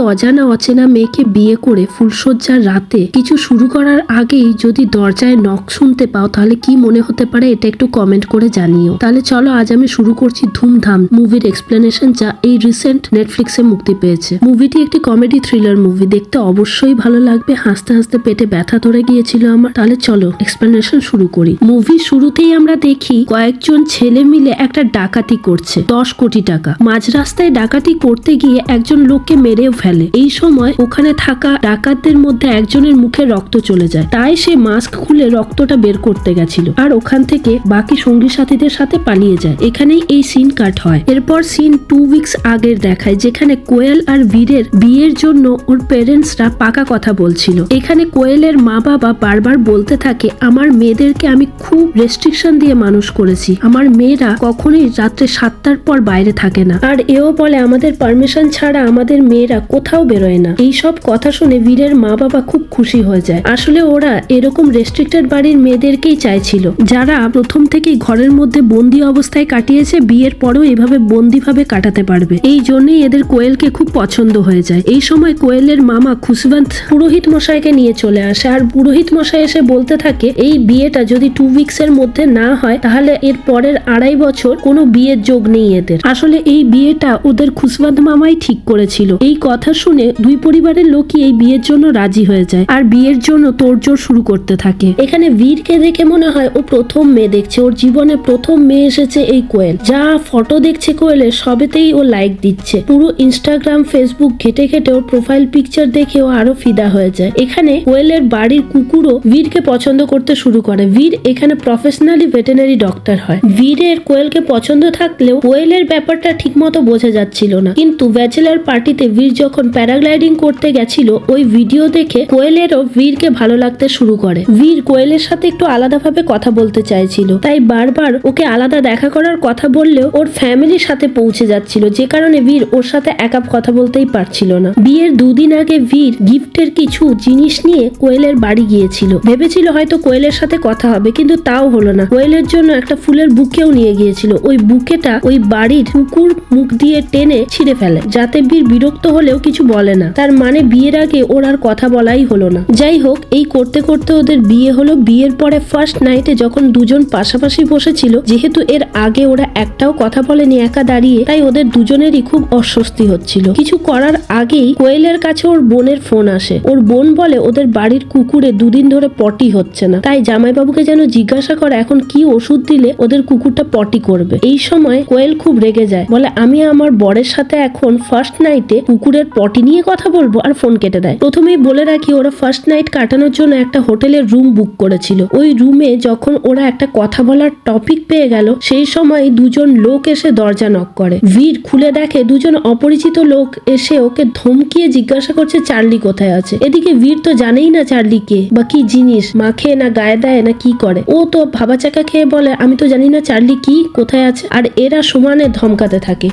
অজানা অচেনা মেয়েকে বিয়ে করে ফুলশয্যার রাতে কিছু শুরু করার আগেই যদি দরজায় নক শুনতে পাও তাহলে কি মনে হতে পারে এটা একটু কমেন্ট করে জানিও। তাহলে চলো আজ আমি শুরু করছি ধুমধাম মুভির এক্সপ্লেনেশন, যা এই রিসেন্ট নেটফ্লিক্সে মুক্তি পেয়েছে। মুভিটি একটি কমেডি থ্রিলার মুভি, দেখতে অবশ্যই ভালো লাগবে। হাসতে হাসতে পেটে ব্যথা ধরে গিয়েছিল আমার। তাহলে চলো এক্সপ্লেনেশন শুরু করি। মুভির শুরুতেই আমরা দেখি কয়েকজন ছেলে মিলে একটা ডাকাতি করছে 10 কোটি টাকা। মাঝ রাস্তায় ডাকাতি করতে গিয়ে একজন লোককে মেরেও ফেলে। এই সময় ওখানে থাকা ডাকাতদের মধ্যে একজনের মুখে রক্ত চলে যায়, তাই সে মাস্ক খুলে রক্তটা বের করতে গেছিল আর ওখান থেকে বাকি সঙ্গী সাথীদের সাথে পালিয়ে যায়। এখানেই এই সিন কাট হয়। এরপর সিন 2 উইকস আগের দেখায়, যেখানে কোয়েল আর বীরের বিয়ের জন্য ওর পেরেন্টসরা পাকা কথা বলছিল। এখানে কোয়েলের মা বাবা বারবার বলতে থাকে, আমার মেয়েদেরকে আমি খুব রেস্ট্রিকশন দিয়ে মানুষ করেছি, আমার মেয়েরা কখনোই রাত্রে 7টার পর বাইরে থাকে না, আর এও বলে আমাদের পারমিশন ছাড়া আমাদের মেয়েরা কোথাও বেরোয় না। এই সব কথা শুনে বীরের মা বাবা খুব খুশি হয়ে যায়। আসলে ওরা এরকম রেস্ট্রিক্টেড বাড়ির মেয়েদেরকেই চাইছিল, যারা প্রথম থেকেই ঘরের মধ্যে বন্দি অবস্থায় কাটিয়েছে, বিয়ের পরেও এভাবে বন্দি ভাবে কাটাতে পারবে। এই জন্যই এদের কোয়েলকে খুব পছন্দ হয়ে যায়। এই সময় কোয়েলের মামা খুশবন্ত পুরোহিত মশাইকে নিয়ে চলে আসে, আর পুরোহিত মশাই এসে বলতে থাকে এই বিয়েটা যদি 2 উইকসের মধ্যে না হয় তাহলে এর পরের 2.5 বছর কোনো বিয়ের যোগ নেই এদের। আসলে এই বিয়েটা ওদের খুশবন্ত মামাই ঠিক করেছিল। এই কথা শুনে দুই পরিবারের লোকই এই বিয়ের জন্য রাজি হয়ে যায় আর বিয়ের জন্য তোড়জোড় শুরু করতে থাকে। এখানে বীরকে দেখে মনে হয় ও প্রথম মেয়ে দেখছে, ওর জীবনে প্রথম মেয়ে এসেছে এই কোয়েল। যা ফটো দেখছে কোয়েলের সবেতেই ও লাইক দিচ্ছে। পুরো ইনস্টাগ্রাম ফেসবুক ঘেটে ঘেটে ওর প্রোফাইল পিকচার দেখে ও আরো ফিদা হয়ে যায়। এখানে কোয়েলের বাড়ির কুকুরও বীরকে পছন্দ করতে শুরু করে। বীর এখানে প্রফেশনালি ভেটেরিনারি ডক্টর হয়। বীরের কোয়েলকে পছন্দ থাকলেও কোয়েলের ব্যাপারটা ঠিক মতো বোঝা যাচ্ছিল না। কিন্তু ব্যাচেলার পার্টিতে বীর যখন প্যারাগ্লাইডিং করতে গেছিল, ওই ভিডিও দেখে কোয়েলেরও বীরকে ভালো লাগতে শুরু করে। বীর কোয়েলের সাথে একটু আলাদাভাবে কথা বলতে চাইছিল, তাই বারবার ওকে আলাদা দেখা করার কথা বললেও ওর ফ্যামিলির সাথে পৌঁছে যাচ্ছিল, যে কারণে বীর ওর সাথে একা কথা বলতেই পারছিল না। বিয়ের 2 দিন আগে বীর গিফটের কিছু জিনিস নিয়ে কোয়েলের বাড়ি গিয়েছিল। ভেবেছিল হয়তো কোয়েলের সাথে কথা হবে, কিন্তু তাও হলো না। কোয়েলের জন্য একটা ফুলের বুকেও নিয়ে গিয়েছিল। ওই বুকেটা ওই বাড়ির কুকুর মুখ দিয়ে টেনে ছিঁড়ে ফেলে, যাতে বীর বিরক্ত হলেও কিছু বলে না। তার মানে বিয়ের আগে ওর আর কথা বলাই হলো না। যাই হোক, এই করতে করতে ওদের বিয়ে হলো। বিয়ের পরে ফার্স্ট নাইটে যখন দুজন পাশাপাশি বসেছিল, যেহেতু এর আগে ওরা একটাও কথা বলেনি একা দাঁড়িয়ে, তাই ওদের দুজনেরই খুব অস্বস্তি হচ্ছিল। কিছু করার আগেই কোয়েলের কাছে ওর বোনের ফোন আসে। ওর বোন বলে ওদের বাড়ির কুকুরে 2 দিন ধরে পটি হচ্ছে না, তাই জামাইবাবুকে যেন জিজ্ঞাসা করে এখন কি ওষুধ দিলে ওদের কুকুরটা পটি করবে। এই সময় কোয়েল খুব রেগে যায়, বলে আমি আমার বরের সাথে এখন ফার্স্ট নাইটে কুকুরের পটি নিয়ে কথা বলবো, আর ফোন কেটে দেয়। প্রথমেই বলে রাখি, ওরা ফার্স্ট নাইট কাটানোর জন্য একটা হোটেলের রুম বুক করেছিল। ওই রুমে যখন ওরা একটা কথা বলার টপিক পেয়ে গেল, সেই সময় 2জন লোক এসে দরজা নক করে। বীর খুলে দেখে 2জন অপরিচিত লোক এসে ওকে ধমকিয়ে জিজ্ঞাসা করছে চার্লি কোথায় আছে। এদিকে বীর তো জানেই না চার্লি কে বা কি জিনিস, মাখে না গায়ে দেয় না কি করে। ও তো ভাবা চাকা খেয়ে বলে আমি তো জানি না চার্লি কি কোথায় আছে, আর এরা সমানে ধমকাতে থাকে।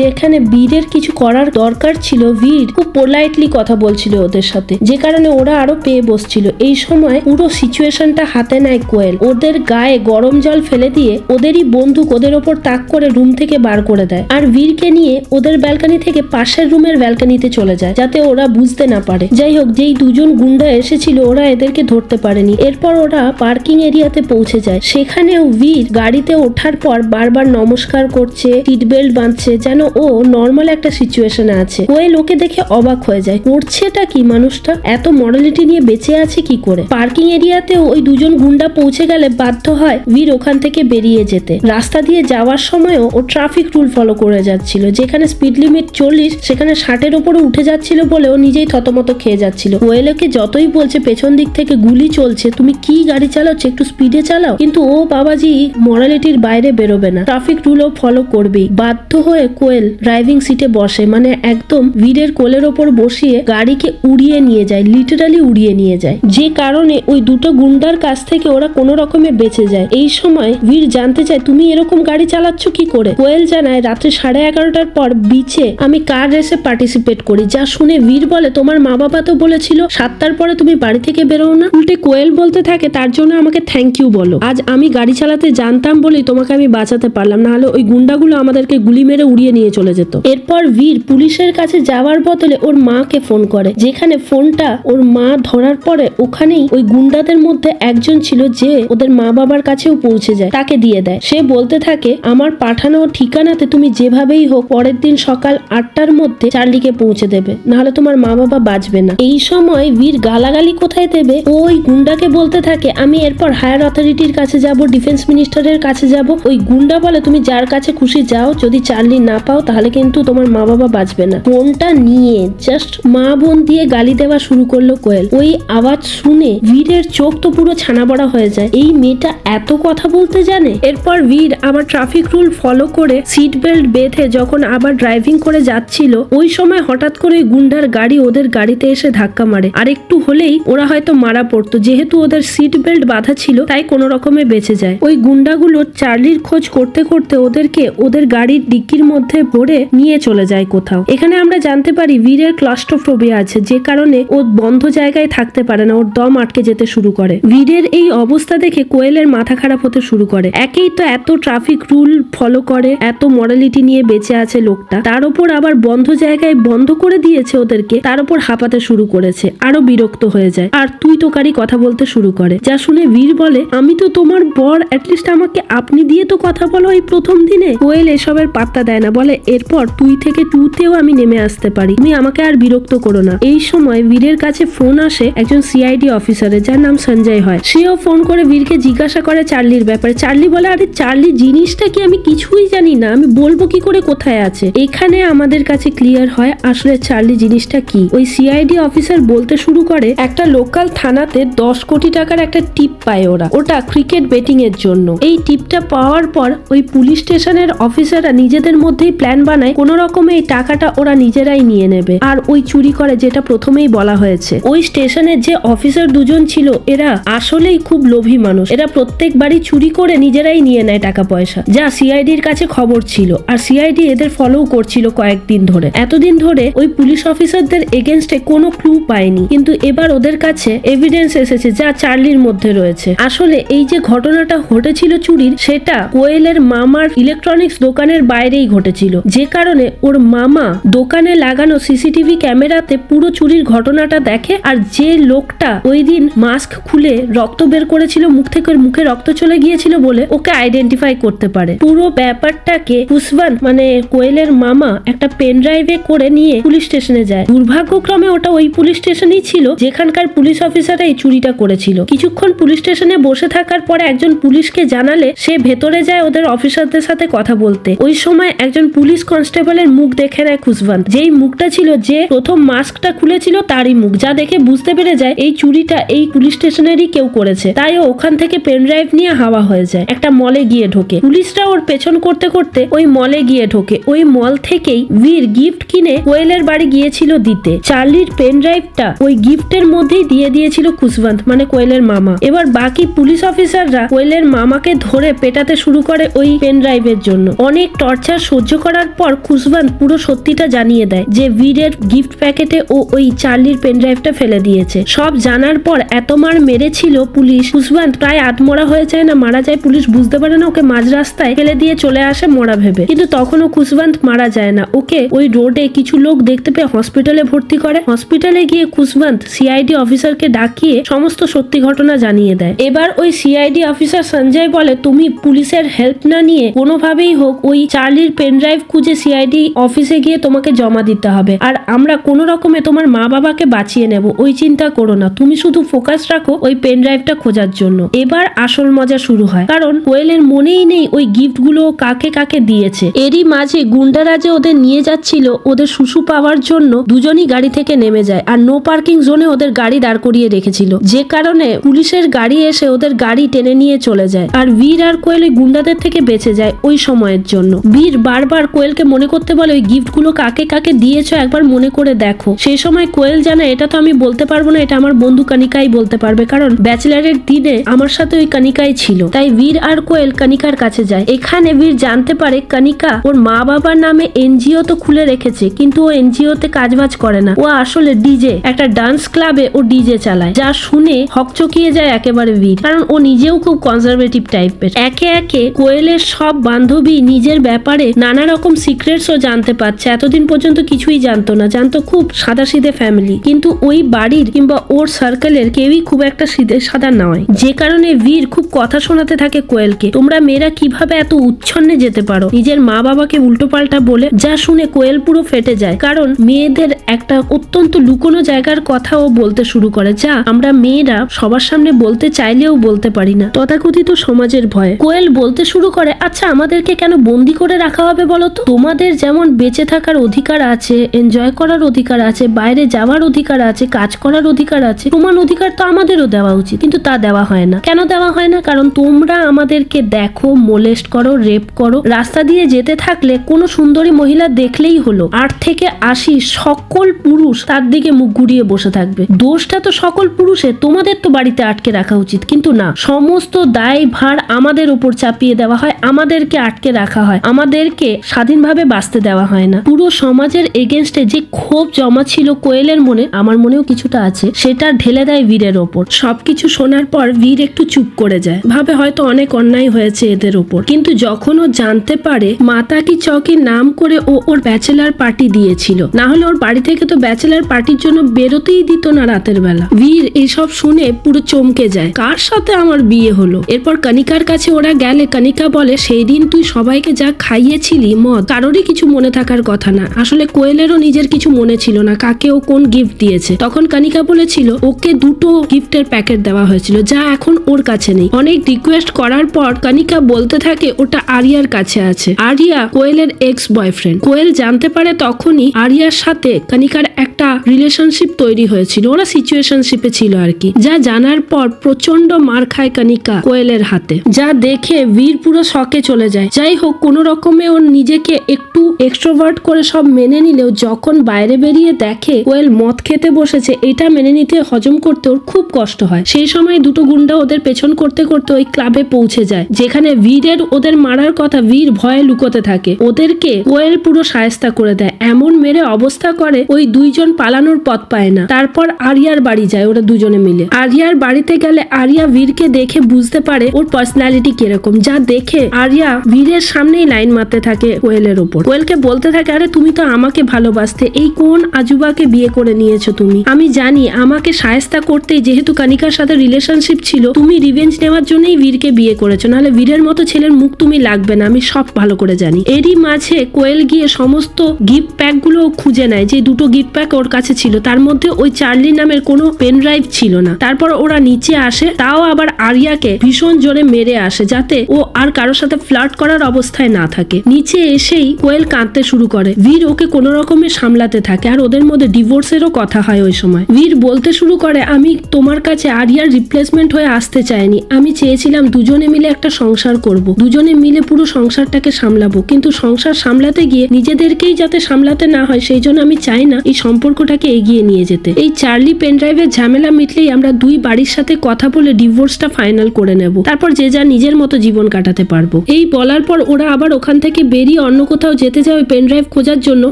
যেখানে বীরের কিছু করার দরকার ছিল, বীর খুব পোলাইটলি কথা বলছিল ওদের সাথে, যে কারণে ওরা আরো পেয়ে বসছিল। এই সময় পুরো সিচুয়েশনটা হাতে নেয় কোয়েল। ওদের গায়ে গরম জল ফেলে দিয়ে ওদেরই বন্দুক ওদের ওপর তাক করে রুম থেকে বার করে দেয়, আর বীরকে নিয়ে ওদের ব্যালকনি থেকে পাশের রুমের ব্যালকনিতে চলে যায়, যাতে ওরা বুঝতে না পারে। যাই হোক, যেই 2জন গুন্ডা এসেছিল ওরা এদেরকে ধরতে পারেনি। এরপর ওরা পার্কিং এরিয়াতে পৌঁছে যায়। সেখানেও বীর গাড়িতে ওঠার পর বারবার নমস্কার করছে, সিট বেল্ট বাঁধছে, যেন ও নর্মাল একটা সিচুয়েশনে আছে। কোয়েল ওকে দেখে অবাক হয়ে যায়, করছেটা কি মানুষটা, এত মরালিটি নিয়ে বেঁচে আছে কি করে। পার্কিং এরিয়াতেও ওই 2জন গুন্ডা পৌঁছে গেলে বাধ্য হয় বীর ওখান থেকে বেরিয়ে যেতে। রাস্তা দিয়ে যাওয়ার সময়ও ও ট্রাফিক রুল ফলো করে যাচ্ছিল, যেখানে স্পিড লিমিট 40 সেখানে 60-এর উপরে উঠে যাচ্ছিল বলে ও নিজেই থতমত খেয়ে যাচ্ছিল। কোয়েলকে যতই বলছে পেছন দিক থেকে গুলি চলছে, তুমি কি গাড়ি চালাচ্ছ, একটু স্পিডে চালাও, কিন্তু ও বাবাজি মরালিটির বাইরে বেরোবে না, ট্রাফিক রুলও ফলো করবেই। বাধ্য হয়ে কোয়েল ড্রাইভিং সিটে বসে, মানে একদম বীরের কোলের ওপর বসিয়ে গাড়িকে উড়িয়ে নিয়ে যায়, লিটারালি উড়িয়ে নিয়ে যায়, যে কারণে ওই 2টো গুন্ডার কাছ থেকে ওরা কোনো রকমে বেঁচে যায়। এই সময় বীর জানতে চায় তুমি এরকম গাড়ি চালাচ্ছ কি করে। কোয়েল জানায় রাত্রে 11:30টার পর বিচে আমি কার রেসে পার্টিসিপেট করি। যা শুনে বীর বলে তোমার মা বাবা তো বলেছিল 7টার পরে তুমি বাড়ি থেকে বেরো না। উল্টে কোয়েল বলতে থাকে তার জন্য আমাকে থ্যাংক ইউ বলো, আজ আমি গাড়ি চালাতে জানতাম বলেই তোমাকে আমি বাঁচাতে পারলাম, না হলে ওই গুন্ডাগুলো আমাদেরকে গুলি মেরে উড়িয়ে নিয়ে চলে যেত। এরপর বীর পুলিশের কাছে যা যাওয়ার বদলে ওর মাকে ফোন করে, যেখানে ফোনটা ওর মা ধরার পরে ওখানেই ওই গুন্ডাদের মধ্যে একজন ছিল যে ওদের মা বাবার কাছেও পৌঁছে যায়, তাকে দিয়ে দেয়। সে বলতে থাকে, আমার পাঠানো ঠিকানাতে তুমি যেভাবেই হোক পরের দিন সকাল 8টার মধ্যে চার্লিকে পৌঁছে দেবে, নাহলে তোমার মা বাবা বাঁচবে না। এই সময় বীর গালাগালি কোথায় দেবে, ওই গুন্ডাকে বলতে থাকে, আমি এরপর হায়ার অথরিটির কাছে যাব, ডিফেন্স মিনিস্টারের কাছে যাব। ওই গুন্ডা বলে, তুমি যার কাছে খুশি যাও, যদি চার্লি না পাও তাহলে কিন্তু তোমার মা বাবা বাঁচবে না। ফোনটা নিয়ে জাস্ট মা বোন দিয়ে গালি দেওয়া শুরু করলো কোয়েল। ওই আওয়াজ শুনে বীরের চোখ তো পুরো ছানা বড়া হয়ে যায়, এই মেয়েটা এত কথা বলতে জানে। এরপর বীর আবার ট্রাফিক রুল ফলো করে সিট বেল্ট বেঁধে যখন আবার ড্রাইভিং করে যাচ্ছিল, ওই সময় হঠাৎ করে গুন্ডার গাড়ি ওদের গাড়িতে এসে ধাক্কা মারে। আর একটু হলেই ওরা হয়তো মারা পড়তো, যেহেতু ওদের সিট বেল্ট বাঁধা ছিল তাই কোনো রকমে বেঁচে যায়। ওই গুন্ডাগুলো চার্লির খোঁজ করতে করতে ওদেরকে ওদের গাড়ির ডিক্কির মধ্যে ভরে নিয়ে চলে যায় কোথাও। এখানে আমরা জানতে পারি বীরের ক্লাস্ট্রোফোবিয়া আছে, যে কারণে ও বন্ধ জায়গায় থাকতে পারে না, ওর দম আটকে যেতে শুরু করে। বীরের এই অবস্থা দেখে কোয়েলের মাথা খারাপ হতে শুরু করে। একেই তো এত ট্রাফিক রুল ফলো করে, এত মরালিটি নিয়ে বেঁচে আছে লোকটা, তার উপর আবার বন্ধ জায়গায় বন্ধ করে দিয়েছে ওদেরকে, তার উপর হাঁপাতে শুরু করেছে। আরো বিরক্ত হয়ে যায় আর তুই তোকারি কথা বলতে শুরু করে, যা শুনে বীর বলে, আমি তো তোমার বর, অ্যাটলিস্ট আমাকে আপনি দিয়ে তো কথা বলো এই প্রথম দিনে। কোয়েল এসবের পাত্তা দেয় না, বলে এরপর তুই থেকে তুতেও আমি নেমে আসতে পারি, তুমি আমাকে আর বিরক্ত করো না। এই সময় বীরের কাছে ফোন আসে একজন সিআইডি অফিসারের, যার নাম সঞ্জয় হয়। সেও ফোন করে বীরকে জিজ্ঞাসা করে চার্লির ব্যাপারে। চার্লি বলে, আরে চার্লি জিনিসটা কি আমি কিছুই জানি না, আমি বলবো কি করে কোথায় আছে। এখানে আমাদের কাছে ক্লিয়ার হয় আসলে চার্লি জিনিসটা কি। ওই সিআইডি অফিসার বলতে শুরু করে, একটা লোকাল থানাতে 10 কোটি টাকার একটা টিপ পায় ওরা, ওটা ক্রিকেট বেটিং এর জন্য। এই টিপটা পাওয়ার পর ওই পুলিশ স্টেশনের অফিসাররা নিজেদের মধ্যেই প্ল্যান বানায়, কোন রকমে এই টাকাটা ওরা নিজেরাই নিয়ে নেবে আর ওই চুরি করে, যেটা প্রথমেই বলা হয়েছে। ওই স্টেশনের যে অফিসার দুজন ছিল এরা আসলেই খুব লোভী মানুষ, এরা প্রত্যেকবারই চুরি করে নিজেরাই নিয়ে নেয় টাকা পয়সা, যা সিআইডির কাছে খবর ছিল। আর সিআইডি এদের ফলো করছিল কয়েকদিন ধরে। এতদিন ধরে ওই পুলিশ অফিসারদের এগেনস্টে কোনো ক্লু পায়নি, কিন্তু এবার ওদের কাছে এভিডেন্স এসেছে যা চার্লির মধ্যে রয়েছে। আসলে এই যে ঘটনাটা ঘটেছিল চুরির, সেটা কোয়েলের মামার ইলেকট্রনিক্স দোকানের বাইরেই ঘটেছিল, যে কারণে ওর মামা দোকানে লাগানো সিসিটিভি ক্যামেরাতে পুরো চুরির ঘটনাটা দেখে। আর যে লোকটা ওই দিন মাস্ক খুলে রক্ত বের করেছিল মুখ থেকে, মুখে রক্ত চলে গিয়েছিল বলে ওকে আইডেন্টিফাই করতে পারে। পুরো ব্যাপারটাকে খুশবন্ত মানে কোয়েলের মামা একটা পেন ড্রাইভে করে নিয়ে পুলিশ স্টেশনে যায়। দুর্ভাগ্যক্রমে ওটা ওই পুলিশ স্টেশনই ছিল যেখানকার পুলিশ অফিসাররা এই চুরিটা করেছিল। কিছুক্ষণ পুলিশ স্টেশনে বসে থাকার পরে একজন পুলিশকে জানালে সে ভেতরে যায় ওদের অফিসারদের সাথে কথা বলতে। ওই সময় একজন পুলিশ কনস্টেবলের মুখ দেখে নেয় খুশবন্ত, যেই মুখটা ছিল যে প্রথম মাস্কটা খুলেছিল তারই মুখ, যা দেখে বুঝতে পেরে যায় এই চুরিটা এই পুলিশ স্টেশনেরই কেউ করেছে। তাই ও ওখান থেকে পেন ড্রাইভ নিয়ে হাওয়া হয়ে যায়, একটা মলে গিয়ে ঢোকে। পুলিশরা ওর পেছন করতে করতে ওই মলে গিয়ে ঢোকে। ওই মল থেকেই বীর গিফট কিনে কোয়েলের বাড়ি গিয়েছিল দিতে। চার্লির পেন ড্রাইভটা ওই গিফটের মধ্যেই দিয়ে দিয়েছিল খুশবন্ত মানে কোয়েলের মামা। এবার বাকি পুলিশ অফিসাররা কোয়েলের মামাকে ধরে পেটাতে শুরু করে ওই পেন ড্রাইভের জন্য। অনেক টর্চার সহ্য করার পর খুশবন্ত পুরো সত্যিটা জানিয়ে দেয় যে বীরের গিফট প্যাকেটে ও ওই চার্লির পেন ড্রাইভটা ফেলে দিয়েছে। সব জানার পর এত মার মেরেছিল পুলিশ, খুশবন্ত প্রায় আধমরা হয়ে যায় না মারা যায়। পুলিশ বুঝতে পারে না, ওকে মাঝ রাস্তায় ফেলে দিয়ে চলে আসে মরা ভেবে, কিন্তু তখনও খুশবন্ত মারা যায় না। ওকে ওই রোডে কিছু লোক দেখতে পেয়ে হসপিটালে ভর্তি করে। হসপিটালে গিয়ে খুশবন্ত সিআইডি অফিসারকে ডাকিয়ে সমস্ত সত্যি ঘটনা জানিয়ে দেয়। এবার ওই সিআইডি অফিসার সঞ্জয় বলে, তুমি পুলিশের হেল্প না নিয়ে কোনোভাবেই হোক ওই চার্লির পেন ড্রাইভ খুঁজে সিআইডি অফিসে গিয়ে তোমাকে জমা দিতে হবে, আর আমরা কোনো রকমে তোমার মা বাবাকে বাঁচিয়ে নেব, ওই চিন্তা করো না, তুমি শুধু ফোকাস রাখো ওই পেন ড্রাইভটা খোঁজার জন্য। এবার আসল মজা শুরু হয়, কারণ কোয়েলের মনেই নেই ওই গিফট গুলো কাকে কাকে দিয়েছে। এরই মাঝে গুন্ডারা যে ওদের নিয়ে যাচ্ছিল ওদের শুশু পাওয়ার জন্য দুজনই গাড়ি থেকে নেমে যায়, আর নো পার্কিং জোনে ওদের গাড়ি দাঁড় করিয়ে রেখেছিল, যে কারণে পুলিশের গাড়ি এসে ওদের গাড়ি টেনে নিয়ে চলে যায়। আর বীর আর কোয়েল ওই গুন্ডাদের থেকে বেঁচে যায় ওই সময়ের জন্য। বীর বারবার কোয়েলকে মনে করতে বলে, ওই গিফট গুলো কাকে কাকে দিয়েছো একবার মনে করে দেখো। সেই সময় কোয়েল জানে এটা তো আমি বলতে পারবো না, এটা আমার বন্ধু কানিকাই বলতে পারবে, কারণ ব্যাচেলারের দিনে আমার সাথে ওই কানিকাই ছিল। তাই বীর আর কোয়েল কানিকার কাছে যায়। এখানে বীর জানতে পারে কানিকা ওর মা বাবার নামে এনজিও তো খুলে রেখেছে, কিন্তু ও এনজিও তে কাজবাজ করে না, ও আসলে ডিজে, একটা ডান্স ক্লাবে ও ডিজে চালায়। যা শুনে হকচকিয়ে যায় একেবারে বীর, কারণ ও নিজেও খুব কনজারভেটিভ টাইপের। একে একে কোয়েলের সব বান্ধবী নিজের ব্যাপারে নানা রকম সিক্রেটস ও জানতে পারছে। এতদিন পর্যন্ত পর্যন্ত কিছুই জানতো না, জানতো খুব সাদাসিধে ফ্যামিলি, কিন্তু ওই বাড়ির কিংবা ওর সার্কেলের কেউই খুব একটা সিধে সাদা নয়, যে কারণে বীর খুব কথা শোনাতে থাকে কোয়েলকে, তোমরা মেয়েরা কিভাবে এত উচ্ছন্নে যেতে পারো, নিজের মা বাবাকে উল্টোপাল্টা বলে। যা শুনে কোয়েল পুরো ফেটে যায়, কারণ মেয়েদের একটা অত্যন্ত লুকোনো জায়গার কথা ও বলতে শুরু করে, যা আমরা মেয়েরা সবার সামনে বলতে চাইলেও বলতে পারি না, তথাকথিত সমাজের ভয়ে। কোয়েল বলতে শুরু করে, আচ্ছা আমাদেরকে কেন বন্দি করে রাখা হবে বলো তো? তোমাদের যেমন বেঁচে থাকার অধিকার আছে, এনজয় করার অধিকার আছে, বাইরে যাওয়ার অধিকার আছে, কাজ করার অধিকার আছে, সমান অধিকার তো আমাদেরও দেওয়া উচিত, কিন্তু তা দেওয়া হয় না। কেন দেওয়া হয় না? কারণ তোমরা আমাদেরকে দেখো, মোলেস্ট করো, রেপ করো, রাস্তা দিয়ে যেতে থাকলে কোনো সুন্দরী মহিলা দেখলেই হলো 8 থেকে 80 সকল পুরুষ তার দিকে মুখ ঘুরিয়ে বসে থাকবে। দোষটা তো সকল পুরুষের, তোমাদের তো বাড়িতে আটকে রাখা উচিত, কিন্তু না, সমস্ত দায় ভার আমাদের উপর চাপিয়ে দেওয়া হয়, আমাদেরকে আটকে রাখা হয়, আমাদেরকে স্বাধীনভাবে বাঁচতে দেওয়া হয় না। পুরো সমাজের এগেনস্টে যে ক্ষোভ জমা ছিল কোয়েলের মনে, আমার মনেও কিছুটা আছে, সেটা ঢেলে দেয় বীরের ওপর। সবকিছু শোনার পর বীর একটু চুপ করে যায়, ভাবে হয়তো অনেক অন্যায় হয়েছে এদের ওপর, কিন্তু যখন ও জানতে পারে মাতা কি চকের নাম করে ও ওর ব্যাচেলার পার্টি দিয়েছিল, না হলে ওর বাড়ি থেকে তো ব্যাচেলার পার্টির জন্য বেরোতেই দিত না রাতের বেলা। বীর এসব শুনে পুরো চমকে যায়, কার সাথে আমার বিয়ে হলো? এরপর কণিকার কাছে ওরা গেলে কণিকা বলে, সেই দিন তুই সবাইকে যা খাইয়েছিলি মদ, কারোরই কিছু মনে থাকার কথা না। আসলে কোয়েলেরও নিজের কিছু মনে ছিল না কাকে ও কোন গিফট দিয়েছে। তখন কণিকা বলেছিল ওকে 2টো গিফটের প্যাকেট দেওয়া হয়েছিল, যা এখন ওর কাছে নেই। অনেক রিকোয়েস্ট করার পর কণিকা বলতে থাকে ওটা আরিয়ার কাছে আছে। আরিয়া কোয়েলের এক্স বয়ফ্রেন্ড। কোয়েল জানতে পারে তখনই আরিয়ার সাথে কণিকার একটা রিলেশনশিপ তৈরি হয়েছিল, ওরা সিচুয়েশনশিপে ছিল আর কি। যা জানার পর প্রচন্ড মার খায় কণিকা কোয়েলের হাতে, যা দেখে বীর পুরো শকে চলে যায়। যাই হোক, কোনো রকমে ওর নিজেকে একটু এক্সট্রোভার্ট করে সব মেনে নিলেও যখন বাইরে বেরিয়ে দেখে কোয়েল মদ খেতে বসেছে, এটা মেনে নিতে, হজম করতে ওর খুব কষ্ট হয়। সেই সময় 2টো গুন্ডা ওদের পেছন করতে করতে ওই ক্লাবে পৌঁছে যায়, যেখানে বীরের ওদের মারার কথা। বীর ভয়ে লুকোতে থাকে, ওদেরকে কোয়েল পুরো শায়েস্তা করে দেয়, এমন মেরে অবস্থা করে ওই 2জন পালানোর পথ পায় না। তারপর আরিয়ার বাড়ি যায় ওরা দুজনে মিলে। আরিয়ার বাড়িতে গেলে আরিয়া বীরকে দেখে বুঝতে পারে ওর পার্সোনালিটি কিরকম, যা দেখে আরিয়া বীরের সামনেই লাইন মারতে থাকে কোয়েলের ওপর। কোয়েলকে বলতে থাকে, আরে তুমি তো আমাকে ভালোবাসতে, এই কোন আজুবাকে বিয়ে করে নিয়েছো তুমি? আমি জানি আমাকে শায়েস্তা করতেই, যেহেতু কণিকার সাথে রিলেশনশিপ ছিল, তুমি রিভেঞ্জ নেওয়ার জন্যই বীরকে বিয়ে করেছো, নাহলে বীরের মতো ছেলের মুখ তুমি লাগবে না, আমি সব ভালো করে জানি। এরই মাঝে কোয়েল গিয়ে সমস্ত গিফট প্যাক গুলো খুঁজে নেয়, যে 2টো গিফট প্যাক ওর কাছে ছিল, তার মধ্যে ওই চার্লি নামের কোনো পেন ড্রাইভ ছিল না। তারপর ওরা নিচে আসে, তাও আবার আরিয়াকে ভীষণ জোরে মেরে আসে, যাতে ও আর কারোর সাথে ফ্লার্ট করার অবস্থায় না থাকে। নিচে এসেই কোয়েল কাঁদতে শুরু করে, বীর ওকে কোনো রকমে সামলাতে থাকে, আর ওদের মধ্যে ডিভোর্সেরও কথা হয় ওই সময়। বীর বলতে শুরু করে, আমি তোমার কাছে আরিয়ার রিপ্লেসমেন্ট হয়ে আসতে চাইনি, আমি চেয়েছিলাম দুজনে মিলে একটা সংসার করব, দুজনে মিলে পুরো সংসারটাকে সামলাবো, কিন্তু সংসার সামলাতে গিয়ে নিজেদেরকেই যাতে সামলাতে না হয়, সেই জন্য আমি চাই না এই সম্পর্কটাকে এগিয়ে নিয়ে যেতে। এই চার্লি পেনড্রাইভের ঝামেলা মিটলেই আমরা 2 বাড়ির সাথে কথা বলে ডিভোর্সটা ফাইনাল করে নেব, তারপর যে যা নিজের মতো জীবন কাটাতে পারবো। এই বলার পর ওরা আবার ওখান থেকে বেরিয়ে অন্য কোথাও যেতে যায় ওই পেনড্রাইভ খোঁজার জন্য।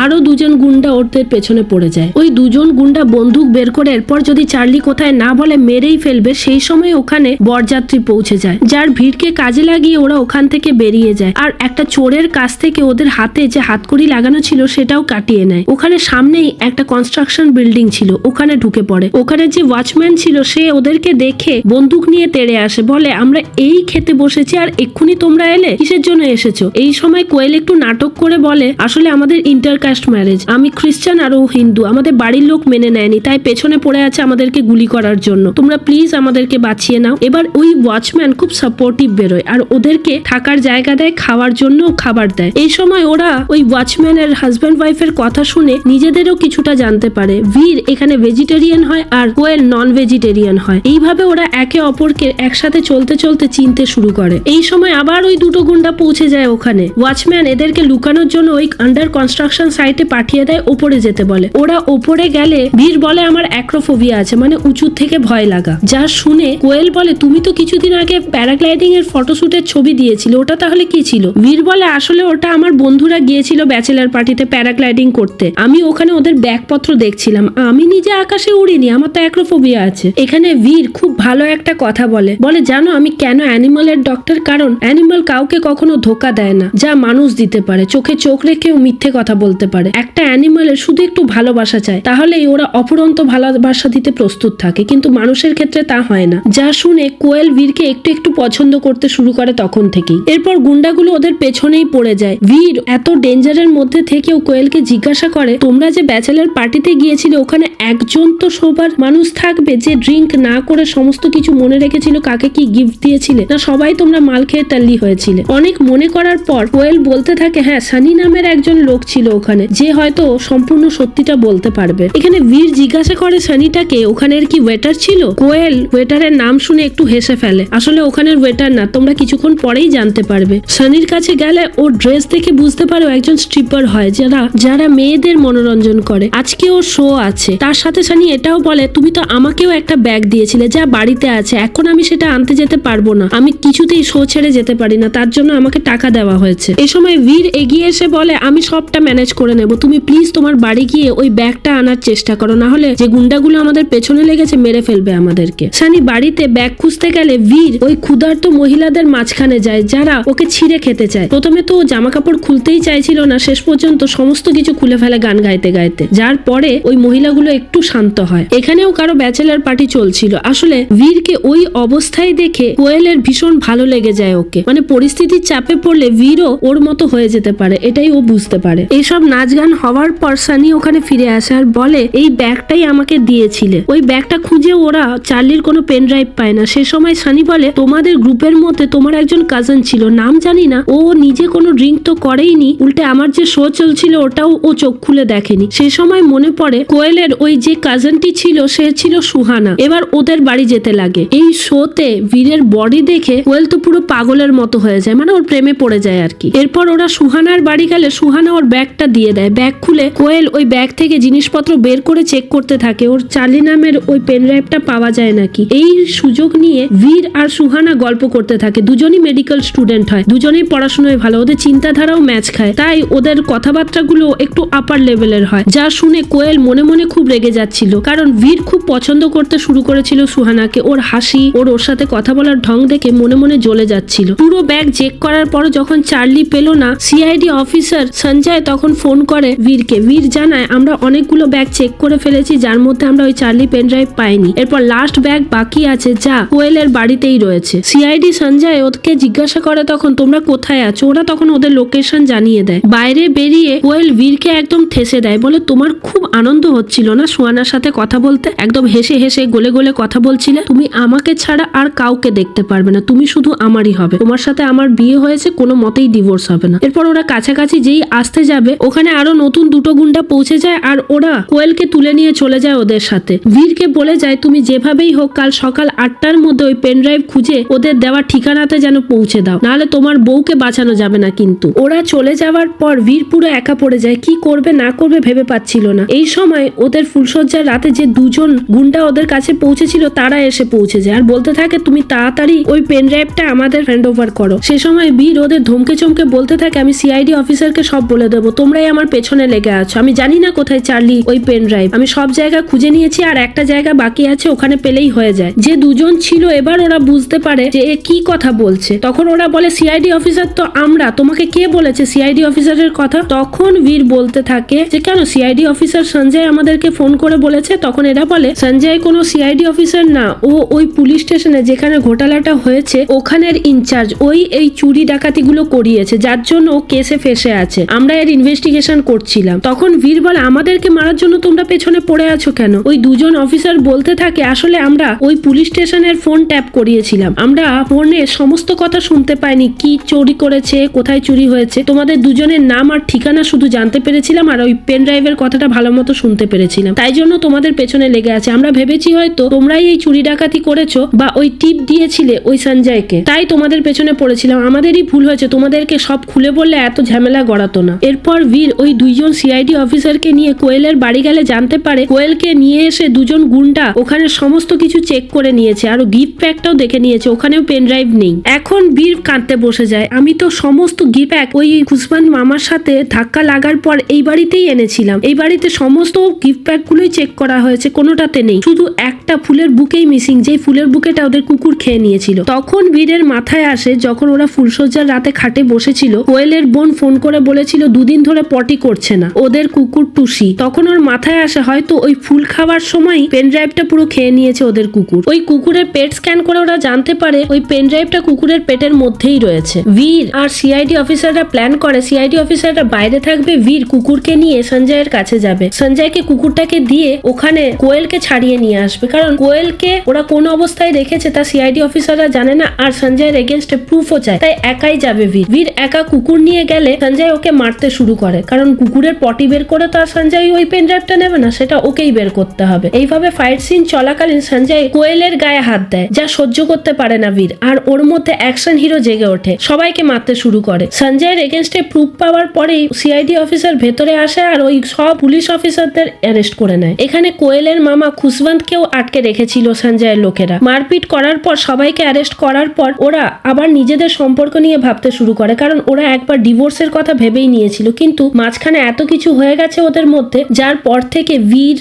আরো 2জন গুন্ডা ওদের পেছনে পড়ে যায়। ওই 2জন গুন্ডা বন্দুক বের করে এরপর যদি চার্লি কোথায় না বলে মেরেই ফেলবে, সেই সময় ওখানে বরযাত্রী পৌঁছে যায়, যার ভিড়কে কাজে লাগিয়ে ওরা ওখান থেকে বেরিয়ে যায়, আর একটা চোরের কাছ থেকে ওদের হাতে যে হাতকড়ি লাগানো ছিল সেটাও কাটিয়ে নেয়। ওখানে সামনেই একটা কনস্ট্রাকশন বিল্ডিং ছিল, ওখানে ঢুকে পড়ে। ওখানে যে ওয়াচম্যান ছিল সে ওদেরকে দেখে বন্দুক নিয়ে তেড়ে আসে, বলে আমরা এই খেতে বসেছি আর এক্ষুনি তোমরা এলে, কিসের জন্য এসেছো? এই সময় কোয়েল একটু নাটক করে বলে, আসলে আমাদের ইন্টারকাস্ট ম্যারেজ, আমি খ্রিস্টান আর ও হিন্দু, আমাদের বাড়ির লোক মেনে নেয়নি, তাই পেছনে পড়ে আছে আমাদেরকে গুলি করার জন্য, তোমরা প্লিজ আমাদেরকে বাঁচিয়ে নাও। এবার ওই ওয়াচম্যান খুব সাপোর্টিভ বেরোয়, আর ওদেরকে থাকার জায়গা দেয়, খাওয়ার জন্য খাবার দেয়। এই সময় ওরা ওই ওয়াচম্যানের হাজব্যান্ড ওয়াইফের কথা শুনে নিজেদেরও কিছুটা জানতে পারে। বীর এখানে ভেজিটেরিয়ান হয় আর কোয়েল নন ভেজিটেরিয়ান হয়। এইভাবে ওরা একে অপরকে একসাথে চলতে চলতে চিনতে শুরু করে। এই সময় আবার ওই 2টো গুন্ডা পৌঁছে যায় ওখানে। ওয়াচম্যান এদেরকে লুকানোর জন্য ওই আন্ডার কনস্ট্রাকশন সাইটে পাঠিয়ে দেয়, ওপরে যেতে বলে। ওরা ওপরে গেলে বীর বলে আমার অ্যাক্রোফোবিয়া আছে, মানে উঁচুর থেকে ভয় লাগা। যা শুনে কোয়েল বলে, তুমি তো কিছুদিন আগে প্যারাগ্লাইডিং এর ফটোশুটের ছবি দিয়েছিলে, ওটা তাহলে কি ছিল? বীর বলে, আসলে ওটা আমার বন্ধুরা গিয়েছিল ব্যাচেলার পার্টিতে প্যারাগ্লাইডিং করতে, আমি ওখানে ওদের ব্যাগপত্র দেখছিলাম, আমি নিজে আকাশে উড়িনি, আমার তো অ্যাক্রোফোবিয়া আছে। এখানে বীর খুব ভালো একটা কথা বলে, জানো আমি কেন অ্যানিমালের ডক্টর? কারণ অ্যানিমাল কাউকে কখনো ধোকা দেয় না, যা মানুষ দিতে পারে। চোখে চোখ রেখেও মিথ্যে কথা বলতে পারে। একটা অ্যানিমালের শুধু একটু ভালোবাসা চায়, তাহলেই ওরা অপরন্ত ভালোবাসা দিতে প্রস্তুত থাকে, কিন্তু মানুষের ক্ষেত্রে তা হয় না। যা শুনে কোয়েল বীরকে একটু একটু পছন্দ করতে শুরু করে তখন থেকেই। এরপর গুন্ডাগুলো ওদের পেছনেই পড়ে যায়। বীর এত ডেঞ্জারের মধ্যে থেকেও কোয়েলকে জিজ্ঞাসা করে, তোমরা যে ব্যাচেলার পার্টিতে গিয়েছিলে ওখানে একজন তো সোবার মানুষ থাকবে যে ড্রিঙ্ক না করে সমস্ত কিছু মনে রেখেছিল কাকে কি গিফট দিয়েছিলে, না সবাই তোমরা মাল খেয়ে টাল্লি হয়েছিলে? অনেক মনে করার পর কোয়েল বলতে থাকে, হ্যাঁ সানি নামের একজন লোক ছিল ওখানে যে হয়তো সম্পূর্ণ সত্যিটা বলতে পারবে। এখানে বীর জিজ্ঞাসা করে সানিটাকে ওখানের কি ওয়েটার ছিল? কোয়েল ওয়েটারের নাম শুনে একটু হেসে ফেলে। আসলে ওখানের ওয়েটার না, তোমরা কিছুক্ষণ পরেই জানতে পারবে। সানির কাছে গেলে ওর ড্রেস দেখে বুঝতে পারো একজন স্ট্রিপার হয়, যারা মেয়েদের মনোরঞ্জন করে। আজকে ওর শো আছে। তার সাথে সানি এটাও বলে, তুমি তো আমাকেও একটা ব্যাগ দিয়েছিলে যা বাড়িতে আছে, এখন আমি সেটা আনতে যেতে পারবো না, আমি কিছুতেই শো ছেড়ে যেতে পারি না, তার জন্য আমাকে টাকা দেওয়া হয়েছে। এই সময় বীর এগিয়ে এসে বলে, আমি সবটা ম্যানেজ করে নেব, তুমি প্লিজ তোমার বাড়ি গিয়ে ওই ব্যাগটা আনার চেষ্টা করো, না হলে যে গুন্ডাগুলো আমাদের পেছনে লেগেছে মেরে ফেলবে আমাদেরকে। সানি বাড়িতে ব্যাগ খুঁজতে গেলে বীর ওই ক্ষুধার্ত মহিলাদের মাঝখানে যায় যারা ওকে ছিঁড়ে খেতে চায়। প্রথমে তো জামা কাপড় খুলতেই চাইছিল না, শেষ পর্যন্ত সমস্ত কিছু খুলে ফেলে গান গাইতে গাইতে, যার পরে ওই মহিলাগুলো একটু শান্ত হয়। এখানেও কারো ব্যাচেলার পার্টি চলছিল। আসলে বীরকে ওই অবস্থায় দেখে কোয়েলের ভীষণ ভালো লেগে যায় ওকে, মানে পরিস্থিতির চাপে পড়লে বীরও ওর মতো হয়ে যেতে পারে, এটাই ও বুঝতে পারে। এইসব নাচ গান হওয়ার পর সানি ওখানে ফিরে আসে আর বলে, এই ব্যাগটাই আমাকে দিয়েছিলে। ওই ব্যাগটা খুঁজে ওরা চার্লির কোনো পেন ড্রাইভ পায় না। সে সময় সানি বলে, তোমাদের গ্রুপের মধ্যে তোমার একজন কাজিন ছিল, নাম জানি না, ও নিজে কোনো ড্রিঙ্ক তো করেইনি, উল্টে আমার যে শো চলছিল ওটাও ও চোখ খুলে দেখেনি। সেই সময় মনে পড়ে কোয়েলের ওই যে কাজিনটি ছিল সে ছিল সুহানা। এবার ওদের বাড়ি যেতে লাগে। এই শোতে বীরের বডি দেখে কোয়েল তো পুরো পাগলের মতো হয়ে যায়, মানে ওর প্রেমে পড়ে যায় আর কি। এরপর ওরা সুহানার বাড়ি গেলে সুহানা ওর ব্যাগটা দিয়ে দেয়। ব্যাগ খুলে কোয়েল ওই ব্যাগ থেকে জিনিসপত্র বের করে চেক করতে থাকে ওর চার্লি নামের ওই পেন ড্রাইভটা পাওয়া যায় নাকি। এই সুযোগ নিয়ে বীর আর সুহানা গল্প করতে থাকে। দুজনই মেডিকেল স্টুডেন্ট হয়, দুজনেই পড়াশোনায় ভালো, ওদের চিন্তাধারাও ম্যাচ খায়, তাই ওদের কথাবার্তাগুলো একটু আপার লেভেলের হয়। যা শুনে কোয়েল মনে মনে খুব রেগে যাচ্ছিল, কারণ বীর খুব পছন্দ করতে শুরু করেছিল সুহানাকে। ওর হাসি, ওর সাথে কথা বলার ঢং দেখে মনে মনে জ্বলে যাচ্ছিল। পুরো ব্যাগ চেক করার পর যখন চার্লি পেল না, সিআইডি অফিসার সঞ্জয় তখন ফোন করে বীরকে। বীর জানায়, আমরা অনেকগুলো ব্যাগ চেক করে ফেলেছি, যার মধ্যে আমরা ওই চার্লি পেন ড্রাইভ পাইনি। এরপর লাস্ট ব্যাগ বাকি আছে, যা কোয়েলের বাড়িতেই রয়েছে। সিআইডি সঞ্জয় ওকে জিজ্ঞাসা করে, তখন তোমরা কোথায় আছো? ওরা তখন ওদের লোকেশন জানিয়ে দেয়। বাইরে বেরিয়ে কোয়েল বীরকে একদম ঠেসে দেয়, বলে, তোমার খুব আনন্দ হচ্ছিল না সুহানার সাথে কথা বলতে? একদম হেসে হেসে গলে গলে কথা বলছিলে, তুমি আমাকে ছাড়া আর কাউকে দেখতে পারবে না, তুমি শুধু আমারই হবে, তোমার সাথে আমার বিয়ে হয়েছে, কোনো মতেই ডিভোর্স হবে না। এরপর ওরা কাছাকাছি যেই আসতে যাবে ওখানে আরো নতুন দুটো গুন্ডা পৌঁছে যায় আর ওরা কোয়েলকে তুলে নিয়ে চলে যায় ওদের সাথে। বীরকে বলে যায়, তুমি যেভাবেই হোক কাল সকাল 8টার মধ্যে ওই পেন ড্রাইভ খুঁজে ওদের দেওয়া ঠিকানাতে যেন পৌঁছে দাও, নাহলে তোমার বউকে বাঁচানো যাবে না কিন্তু। ওরা চলে যাওয়ার পর বীর পুরো একা পড়ে যায়, কি করবে না করবে ভেবে পাচ্ছিল না। এই সময় ওদের ফুলসজ্জার রাতে যে দুজন গুন্ডা ওদের কাছে পৌঁছেছিল তারা এসে পৌঁছে যায় আর বলতে থাকে, তুমি তাড়াতাড়ি ওই পেন ড্রাইভটা আমাদের হ্যান্ড ওভার করো। সে সময় বীর ওদের ধমকে চমকে বলতে থাকে, আমি সিআইডি অফিসারকে সব বলে দেবো, তোমরাই আমার পেছনে লেগে আছো, আমি জানি না কোথায় চার্লি ওই পেন ড্রাইভ, আমি সব জায়গা খুঁজে নিয়েছি আর একটা জায়গা বাকি আছে, ওখানে পেলেই হয়ে যায়। যে দুজন ছিল এবার ওরা বুঝতে পারে যে এ কি কথা বলছে। তখন ওরা বলে, সিআইডি অফিসার তো আমরা, তোমাকে কে বলেছে সিআইডি অফিসারের কথা? তখন বীর বলতে থাকে যে, কেন সিআইডি অফিসার সঞ্জয় আমাদেরকে ফোন করে বলেছে। তখন এরা বলে, সঞ্জয় কোনো সিআইডি অফিসার না, ও ওই পুলিশ স্টেশনে যেখানে ঘোটালাটা হয়েছে ওখানের ইনচার্জ, ওই এই চুরি ডাকাতিগুলো করিয়েছে, যার জন্য ও কেসে ফেসে আছে, আমরা এর ইনভেস্টিগেশন করছিলাম। তখন বীর বলে, আমাদেরকে মারার জন্য তোমরা পেছনে পড়ে আছো কেন? ওই দুজন অফিসার বলতে থাকে, আসলে আমরা ওই পুলিশ স্টেশনের ফোন ট্যাপ করিয়েছিলাম, আমরা ফোনে সমস্ত কথা শুনতে পাইনি, কি চুরি করেছে, কোথায় চুরি হয়েছে, তোমাদের দুজনের নাম আর ঠিকানা শুধু জানতে পেরেছিলাম আর ওই পেন ড্রাইভের কথাটা ভালো মতো শুনতে পেরেছিলাম, তাই জন্য তোমাদের পেছনে লেগে আছে। আমরা ভেবেছি হয়তো তোমরাই এই চুরি ডাকাতি করেছো বা ওই টিপ দিয়েছিলে ওই সঞ্জয়কে, তাই তোমাদের পেছনে পড়েছিলাম, আমাদেরই ভুল হয়েছে, তোমাদেরকে সব খুলে বললে এত ঝামেলা গড়াতো না। এরপর বীর ওই দুইজন সিআইডি অফিসারকে নিয়ে কোয়েলের বাড়ি গেলে জানতে পারে কোয়েলকে নিয়ে এসে দুজন গুন্ডা ওখানে সমস্ত কিছু চেক করে নিয়েছে আর গিফট প্যাকটাও দেখে নিয়েছে, ওখানেও পেন ড্রাইভ নেই। এখন বীর কাঁদতে বসে যায়, আমি তো সমস্ত গিফট প্যাক ওই খুশবান মামার সাথে ধাক্কা লাগার পর এই বাড়িতেই এনেছিলাম, এই বাড়িতে সমস্ত গিফট প্যাক গুলোই চেক করা হয়েছে, কোনোটাতে নেই, শুধু একটা ফুলের বুকেই মিসিং, যে ফুলের বুকেটা ওদের কুকুর খেয়ে নিয়েছিল। তখন বীরের মাথায় আসে যখন ওরা ফুলসজ্জার রাতে খাটে বসেছিল কোয়েলের বোন ফোন করে বলেছিল 2 দিন ধরে পটি করছে না, ওদের কুকুর টুসি। তখন ওর মাথায় আসে হয়তো ওই ফুল খাওয়ার সময় পেন ড্রাইভটা পুরো খেয়ে নিয়েছে ওদের কুকুর। ওই কুকুরের পেট স্ক্যান করে ওরা জানতে পারে ওই পেন ড্রাইভটা কুকুরের পেটের মধ্যেই রয়েছে। বীর আর সিআইডি অফিসাররা প্ল্যান করে সিআইডি অফিসাররা বাইরে থাকবে, বীর কুকুরকে নিয়ে সঞ্জয়ের কাছে যাবে, সঞ্জয়কে কুকুরটাকে দিয়ে ওখানে কোয়েলকে ছাড়িয়ে নিয়ে আসবে, কারণ কোয়েলকে ওরা কোন অবস্থায় রেখেছে তা সিআইডি অফিসাররা জানে না, আর সঞ্জয়ের এগেনস্টে প্রুফও চায়, তাই একাই যাবে বীর। বীর একা কুকুর নিয়ে গেলে সঞ্জয় ওকে মারতে শুরু করে, কারণ কুকুরের পটি বের করে তো আর সঞ্জয় ওই পেন ড্রাইভটা নেবে না, সেটা ওকেই বের করতে হবে। এইভাবে ফাইট সিন চলাকালীন সঞ্জয় কোয়েলের গায়ে হাত দেয়, যা সহ্য করতে পারে না বীর, আর ওর মধ্যে অ্যাকশন হিরো জেগে ওঠে, সবাইকে মারতে শুরু করে। সঞ্জয়ের এগেনস্টে প্রুফ পাওয়ার পরেই সিআইডি অফিসার ভেতরে আসে আর ওই সব পুলিশ অফিসারদের অ্যারেস্ট করে নেয়। এখানে কোয়েলের মামা খুশবন্তকেও আটকে রেখেছিল সঞ্জয়ের লোকেরা। মারপিট করার পর সবাইকে অ্যারেস্ট করার পর ওরা আবার নিজেদের সম্পর্ক নিয়ে ভাবতে শুরু করে, কারণ ওরা একবার ডিভোর্সের কথা ভেবেই নিয়েছিল, কিন্তু মাঝখানে এত কিছু হয়ে গেছে ওদের মধ্যে, যার পর থেকে বীর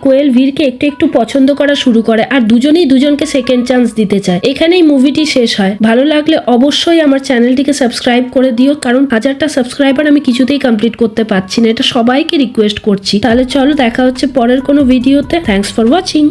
কোয়েল বীরকে একটু একটু পছন্দ করা শুরু করে, আর দুজনেই দুজনকে সেকেন্ড চান্স দিতে চায়। এখানেই মুভিটি শেষ হয়। ভালো লাগলে অবশ্যই আমার চ্যানেলটিকে সাবস্ক্রাইব করে দিও, কারণ 1000টা সাবস্ক্রাইবার আমি কিছুতেই কমপ্লিট করতে পারছি না, এটা সবাইকে রিকোয়েস্ট করছি। তাহলে চলো দেখা হচ্ছে পরের কোনো ভিডিওতে। Thanks for watching.